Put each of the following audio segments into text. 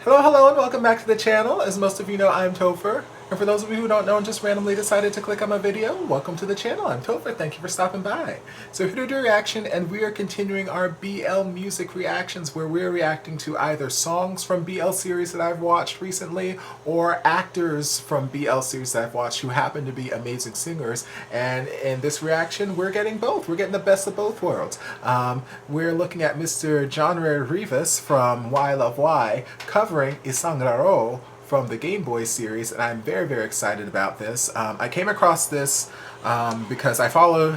Hello, hello, and welcome back to the channel. As most of you know, I'm Topher. And for those of you who don't know and just randomly decided to click on my video, welcome to the channel. I'm Topher. Thank you for stopping by. So here to do a reaction, and we are continuing our BL music reactions where we're reacting to either songs from BL series that I've watched recently or actors from BL series that I've watched who happen to be amazing singers. And in this reaction, we're getting both. We're getting the best of both worlds. We're looking at Mr. Jrey Rivas from Why Love Why covering Isang Laro from the Gameboys series, and I'm very, very excited about this. I came across this because I follow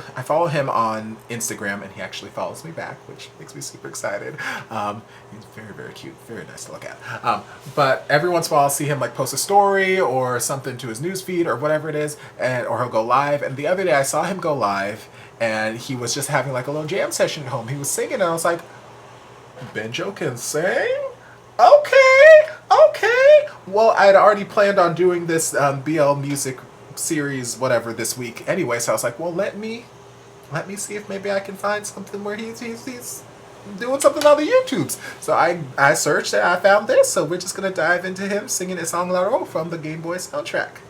him on Instagram, and he actually follows me back, which makes me super excited. He's very, very cute, very nice to look at. But every once in a while I'll see him like post a story or something to his newsfeed or whatever it is, or he'll go live. And the other day I saw him go live, and he was just having like a little jam session at home. He was singing, and I was like, Benjo can sing? Okay. Well, I had already planned on doing this BL music series, whatever, this week anyway. So I was like, well, let me see if maybe I can find something where he's doing something on the YouTubes. So I searched and I found this. So we're just gonna dive into him singing Isang Laro from the Game Boy soundtrack.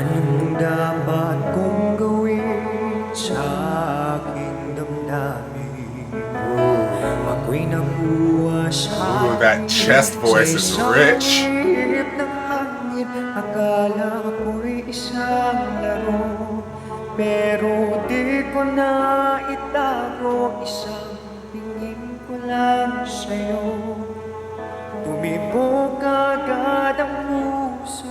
Anong dapat kong gawin sa aking damdamin? Ako'y nabuha sa Ooh, that chest voice is rich. ng hangin, akala ko'y isang laro, pero di ko na itago, isang tingin ko lang sa'yo. Tumibok agad ang puso.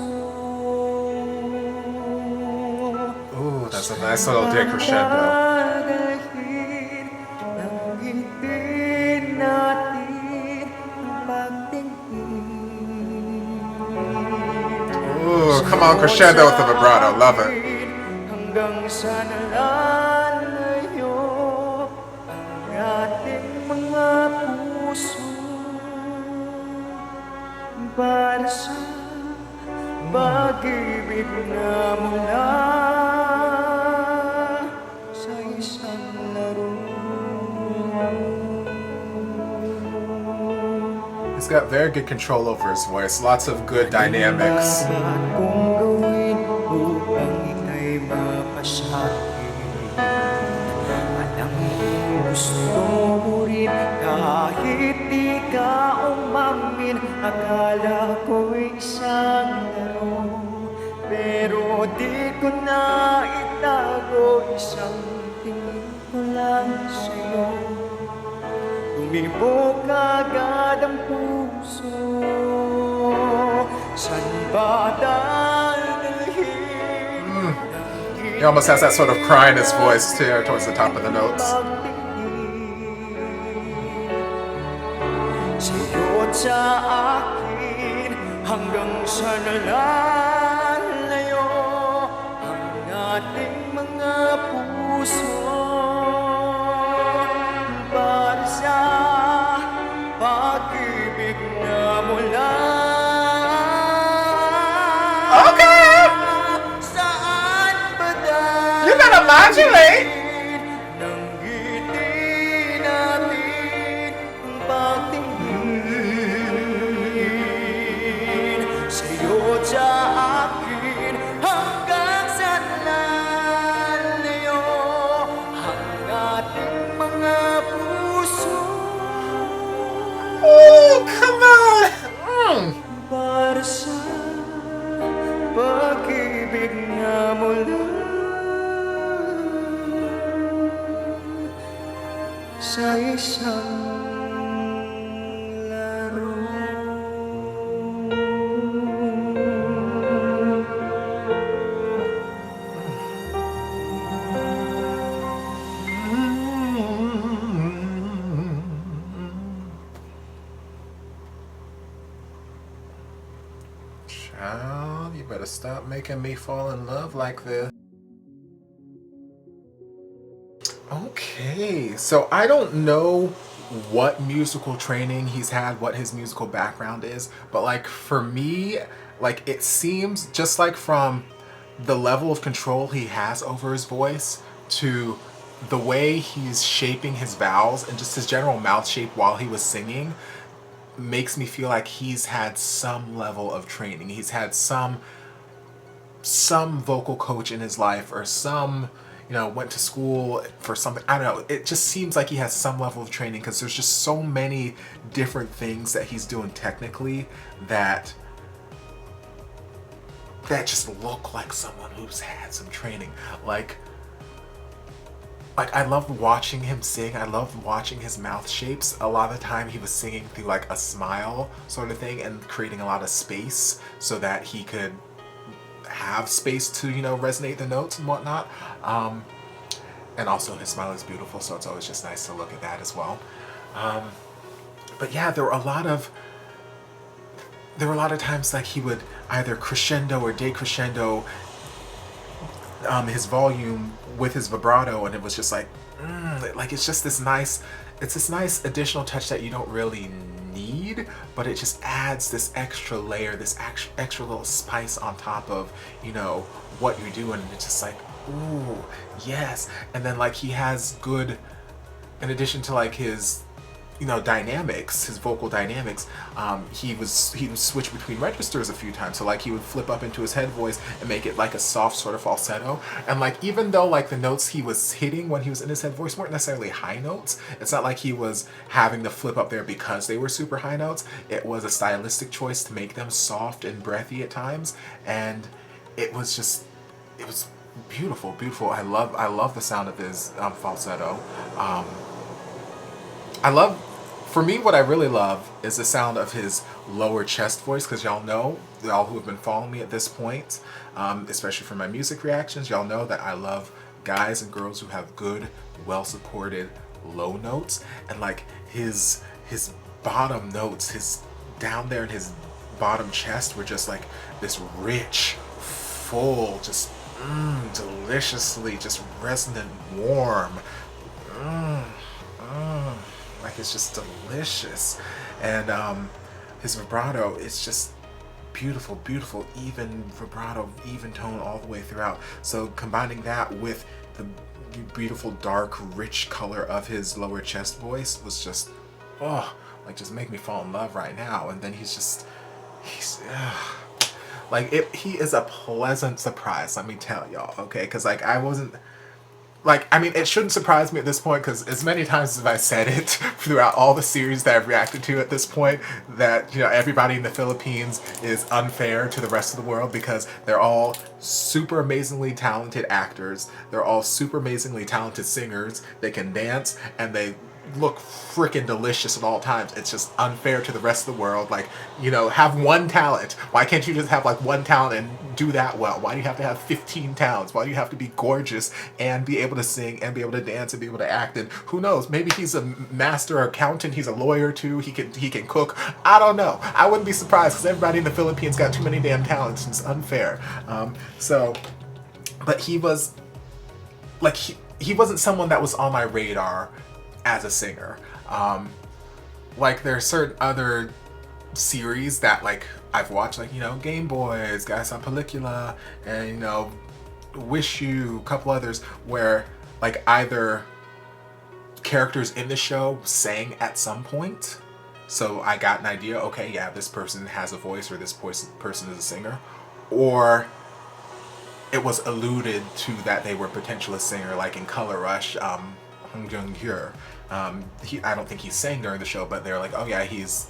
That's a nice little dick crescendo. Ooh, come on, crescendo with the vibrato. Love it. Hanggang sa nalalayo ang ating mga puso para sa pag-ibig na mula sa isang laro. He's got very good control over his voice, lots of good dynamics. Kung gawin upang ika'y mapasakin, alam mo gusto mo rin kahit di ka umamin. Akala ko'y isang laro, pero di ko na itago, isang tingin ko lang sa'yo. Tumibok agad ang puso, saan ba dalhin? He almost has that sort of cry in his voice too, towards the top of the notes. Sa'yo't sa akin, hanggang sa nalalayo ang ating mga puso, para sa pag-ibig na mula. Okay! Saan ba dahil You gotta modulate! nang ngiti natin ang pagtingin sa'yo't sa akin, hanggang sa lalayo ang ating mga puso. Oh, come on! Para sa pag-ibig na mula sa isang laro. Child, you better stop making me fall in love like this. Okay, so I don't know what musical training he's had, what his musical background is, but like for me, like it seems just like from the level of control he has over his voice to the way he's shaping his vowels and just his general mouth shape while he was singing makes me feel like he's had some level of training. He's had some vocal coach in his life, or some, you know, went to school for something. I don't know. It just seems like he has some level of training, because there's just so many different things that he's doing technically that just look like someone who's had some training. Like I loved watching him sing. I loved watching his mouth shapes. A lot of the time he was singing through like a smile sort of thing and creating a lot of space so that he could have space to, you know, resonate the notes and whatnot. And also his smile is beautiful, so it's always just nice to look at that as well. But yeah, there were a lot of times like he would either crescendo or decrescendo his volume with his vibrato, and it was just like, like it's just this nice additional touch that you don't really need, but it just adds this extra layer, this extra little spice on top of, you know, what you're doing. And it's just like, ooh, yes. And then like he has good, in addition to like his, you know, dynamics, his vocal dynamics, he would switch between registers a few times. So like he would flip up into his head voice and make it like a soft sort of falsetto. And like even though like the notes he was hitting when he was in his head voice weren't necessarily high notes, it's not like he was having to flip up there because they were super high notes. It was a stylistic choice to make them soft and breathy at times, and it was beautiful, beautiful. I love the sound of his falsetto. For me, what I really love is the sound of his lower chest voice, because y'all who have been following me at this point, especially for my music reactions, y'all know that I love guys and girls who have good, well-supported low notes. And like his bottom notes, his down there in his bottom chest were just like this rich, full, just deliciously just resonant, warm. Like it's just delicious. And his vibrato is just beautiful, beautiful, even vibrato, even tone all the way throughout. So combining that with the beautiful, dark, rich color of his lower chest voice was just, like just make me fall in love right now. And then he's like, he is a pleasant surprise, let me tell y'all, okay? Because like I wasn't, like, I mean, it shouldn't surprise me at this point, because as many times as I've said it throughout all the series that I've reacted to at this point, that, you know, everybody in the Philippines is unfair to the rest of the world, because they're all super amazingly talented actors. They're all super amazingly talented singers. They can dance, and they look freaking delicious at all times. It's just unfair to the rest of the world. Like, you know, have one talent. Why can't you just have like one talent and do that well? Why do you have to have 15 talents? Why do you have to be gorgeous and be able to sing and be able to dance and be able to act? And who knows, maybe he's a master accountant, he's a lawyer too, he can cook. I don't know. I wouldn't be surprised, because everybody in the Philippines got too many damn talents. It's unfair. But he was like, he wasn't someone that was on my radar as a singer. Like there are certain other series that like I've watched, like, you know, Gameboys, Guys on Pelikula, and, you know, Wish You, a couple others, where like either characters in the show sang at some point, so I got an idea, okay, yeah, this person has a voice, or this person is a singer, or it was alluded to that they were potentially a singer, like in Color Rush, Hong Jung-hyur. I don't think he sang during the show, but they're like, oh yeah, his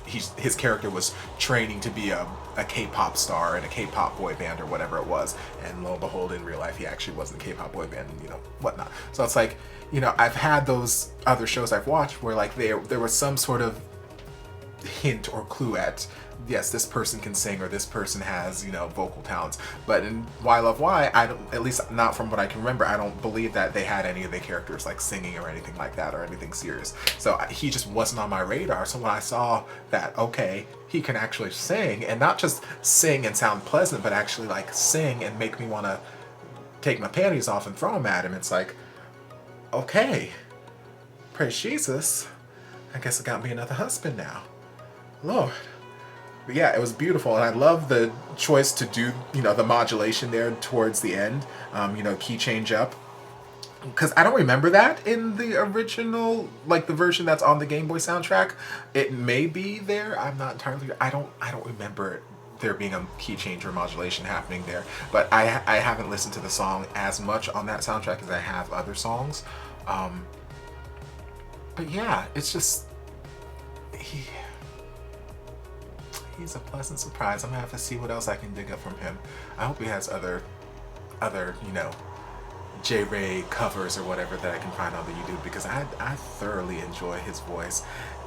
character was training to be a K-pop star in a K-pop boy band or whatever it was, and lo and behold, in real life, he actually wasn't a K-pop boy band, and, you know, whatnot. So it's like, you know, I've had those other shows I've watched where like there was some sort of hint or clue at, yes, this person can sing, or this person has, you know, vocal talents. But in Why Love Why, I don't, at least not from what I can remember, I don't believe that they had any of the characters like singing or anything like that, or anything serious. So he just wasn't on my radar. So when I saw that, okay, he can actually sing, and not just sing and sound pleasant, but actually like sing and make me want to take my panties off and throw them at him, it's like, okay, praise Jesus. I guess I got me another husband now. Lord. But yeah, it was beautiful, and I love the choice to do, you know, the modulation there towards the end, you know, key change up. Because I don't remember that in the original, like the version that's on the Game Boy soundtrack. It may be there. I'm not entirely. I don't remember there being a key change or modulation happening there. But I haven't listened to the song as much on that soundtrack as I have other songs. But yeah, it's just he's a pleasant surprise. I'm gonna have to see what else I can dig up from him. I hope he has other you know, Jrey covers or whatever that I can find on the YouTube, because I thoroughly enjoy his voice.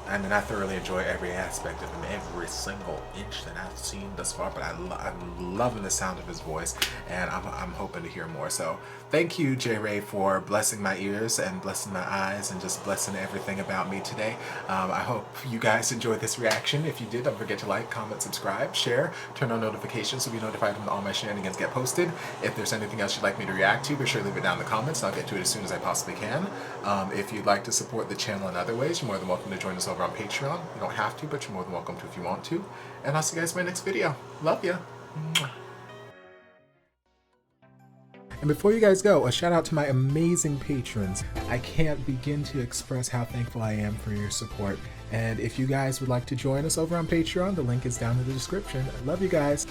I mean, I thoroughly enjoy every aspect of him, every single inch that I've seen thus far, but I'm loving the sound of his voice, and I'm hoping to hear more. So thank you, Jrey, for blessing my ears and blessing my eyes and just blessing everything about me today. I hope you guys enjoyed this reaction. If you did, don't forget to like, comment, subscribe, share, turn on notifications so you'll be notified when all my shenanigans get posted. If there's anything else you'd like me to react to, be sure to leave it down in the comments, and I'll get to it as soon as I possibly can. If you'd like to support the channel in other ways, you're more than welcome to join us over on Patreon. You don't have to, but you're more than welcome to if you want to. And I'll see you guys in my next video. Love ya. And before you guys go, a shout out to my amazing patrons. I can't begin to express how thankful I am for your support. And if you guys would like to join us over on Patreon, the link is down in the description. I love you guys.